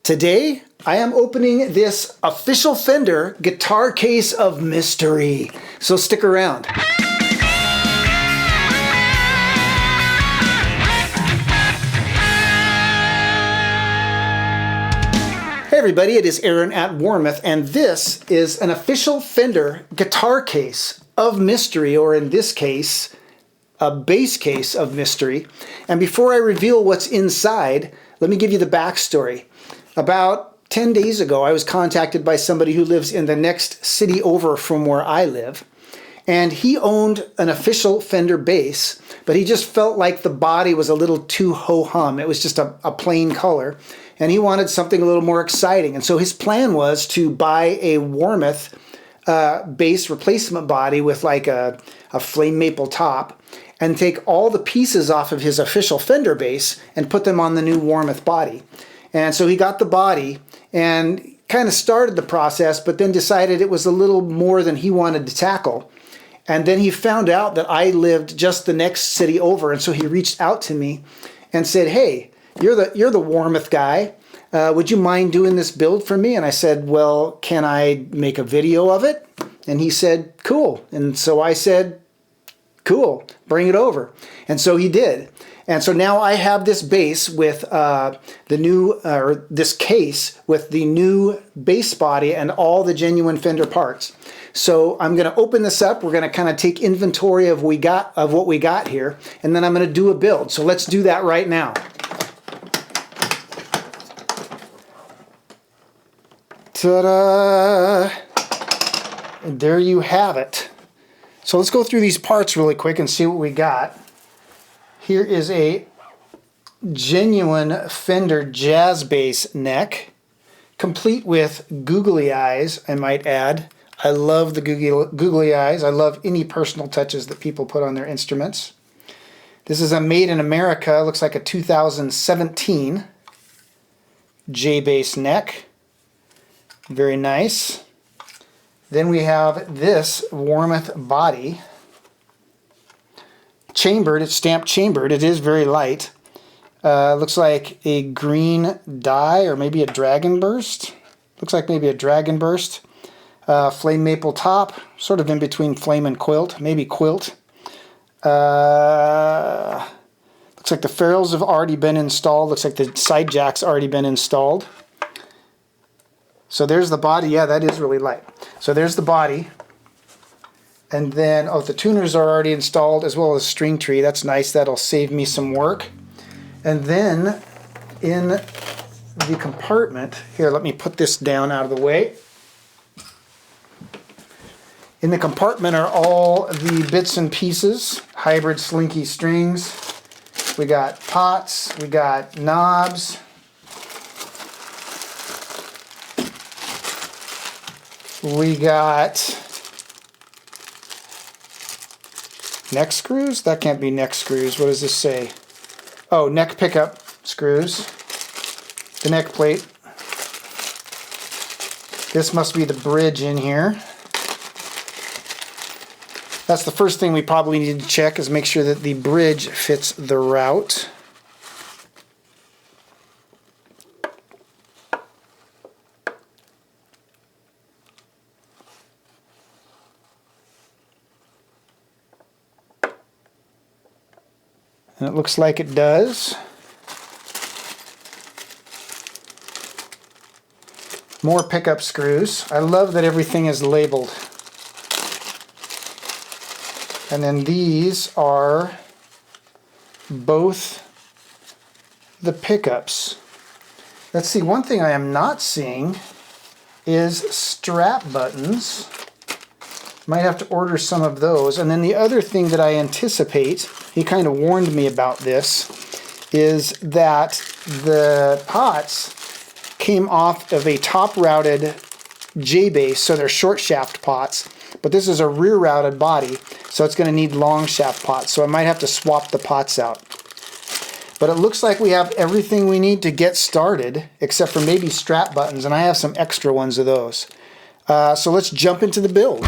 Today, I am opening this official Fender guitar case of mystery, so stick around. Hey everybody, it is Aaron at Warmoth, and this is an official Fender guitar case of mystery, or in this case, a bass case of mystery. And before I reveal what's inside, let me give you the backstory. About 10 days ago, I was contacted by somebody who lives in the next city over from where I live. And he owned an official Fender bass, but he just felt like the body was a little too ho-hum. It was just a plain color. And he wanted something a little more exciting. And so his plan was to buy a Warmoth bass replacement body with like a flame maple top and take all the pieces off of his official Fender bass and put them on the new Warmoth body. And so he got the body and kind of started the process, but then decided it was a little more than he wanted to tackle. And then he found out that I lived just the next city over, and so he reached out to me and said, "Hey, you're the Warmoth guy. Would you mind doing this build for me?" And I said, "Well, can I make a video of it?" And he said, "Cool." And so I said, "Cool, bring it over." And so he did. And so now I have this bass with this case with the new bass body and all the genuine Fender parts. So I'm going to open this up. We're going to kind of take inventory of what we got here, and then I'm going to do a build. So let's do that right now. Ta-da! And there you have it. So let's go through these parts really quick and see what we got. Here is a genuine Fender jazz bass neck, complete with googly eyes, I might add. I love the googly eyes. I love any personal touches that people put on their instruments. This is a made in America, looks like a 2017 J-bass neck. Very nice. Then we have this Warmoth body. Chambered, it's stamped chambered. It is very light. Looks like a green dye or maybe a dragon burst. Looks like maybe a dragon burst. Flame maple top, sort of in between flame and quilt, maybe quilt. Looks like the ferrules have already been installed. Looks like the side jack's already been installed. So there's the body. Yeah, that is really light. So there's the body. And then, oh, the tuners are already installed, as well as string tree. That's nice. That'll save me some work. And then in the compartment, here, let me put this down out of the way. In the compartment are all the bits and pieces, hybrid slinky strings. We got pots, we got knobs. We got neck screws? That can't be neck screws. What does this say? Oh, neck pickup screws. The neck plate. This must be the bridge in here. That's the first thing we probably need to check, is make sure that the bridge fits the route. And it looks like it does. More pickup screws. I love that everything is labeled. And then these are both the pickups. Let's see, one thing I am not seeing is strap buttons. Might have to order some of those. And then the other thing that I anticipate, he kind of warned me about this, is that the pots came off of a top-routed J-bass, so they're short shaft pots, but this is a rear-routed body, so it's going to need long shaft pots, so I might have to swap the pots out. But it looks like we have everything we need to get started, except for maybe strap buttons, and I have some extra ones of those. So let's jump into the build.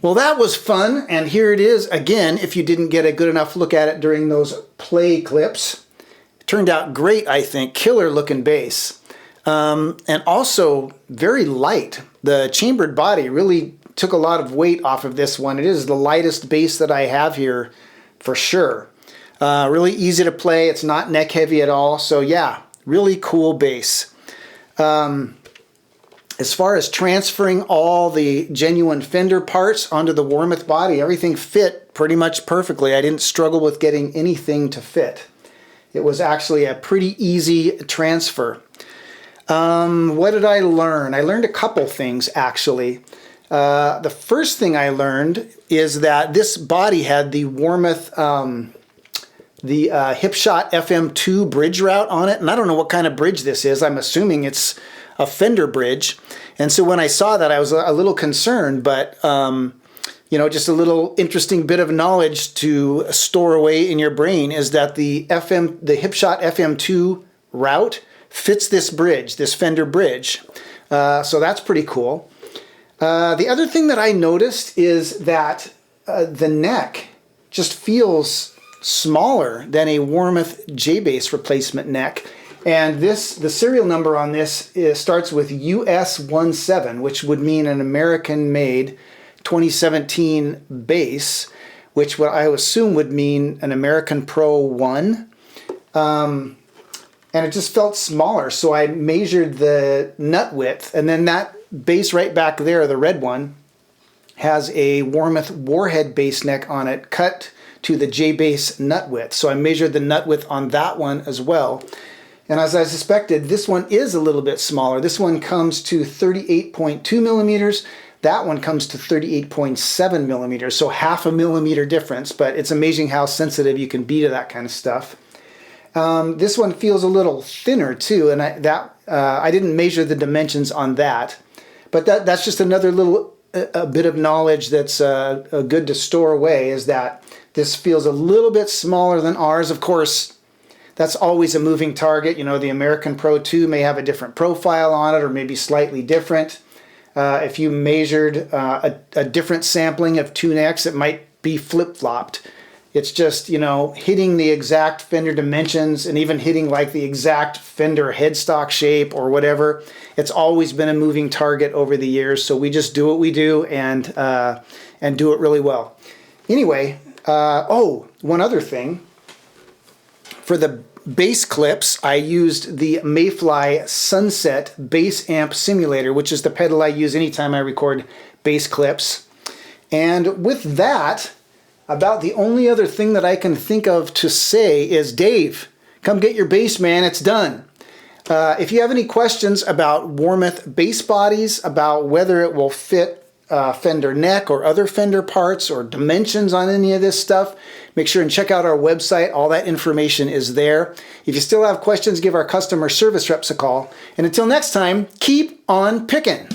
Well, that was fun, and here it is again, if you didn't get a good enough look at it during those play clips. It turned out great, I think. Killer looking bass. And also very light. The chambered body really took a lot of weight off of this one. It is the lightest bass that I have here for sure. Really easy to play. It's not neck heavy at all. So yeah, really cool bass. As far as transferring all the genuine Fender parts onto the Warmoth body, everything fit pretty much perfectly. I didn't struggle with getting anything to fit. It was actually a pretty easy transfer. What did I learn? I learned a couple things actually. The first thing I learned is that this body had the Warmoth, the Hipshot FM2 bridge route on it, and I don't know what kind of bridge this is. I'm assuming it's a Fender bridge. And so when I saw that, I was a little concerned, but you know, just a little interesting bit of knowledge to store away in your brain is that the Hipshot FM2 route fits this bridge, this Fender bridge. So that's pretty cool. The other thing that I noticed is that the neck just feels smaller than a Warmoth J-Bass replacement neck. And the serial number on this starts with US17, which would mean an American-made 2017 bass, which I assume would mean an American Pro 1. And it just felt smaller, so I measured the nut width, and then that bass right back there, the red one, has a Warmoth Warhead bass neck on it, cut to the J-Bass nut width. So I measured the nut width on that one as well. And as I suspected, this one is a little bit smaller. This one comes to 38.2 millimeters. That one comes to 38.7 millimeters, so half a millimeter difference, but it's amazing how sensitive you can be to that kind of stuff. This one feels a little thinner too, and I didn't measure the dimensions on that. But that's just another little a bit of knowledge that's good to store away, is that this feels a little bit smaller than ours. Of course, that's always a moving target. You know, the American Pro 2 may have a different profile on it, or maybe slightly different. If you measured a different sampling of two necks, it might be flip-flopped. It's just, you know, hitting the exact Fender dimensions and even hitting like the exact Fender headstock shape or whatever. It's always been a moving target over the years, so we just do what we do and do it really well. Anyway, oh, one other thing. For the bass clips, I used the Mayfly Sunset Bass Amp Simulator, which is the pedal I use anytime I record bass clips. And with that, about the only other thing that I can think of to say is, Dave, come get your bass, man, it's done. If you have any questions about Warmoth bass bodies, about whether it will fit Fender neck or other Fender parts or dimensions on any of this stuff, make sure and check out our website. All that information is there. If you still have questions, give our customer service reps a call. And until next time, keep on picking.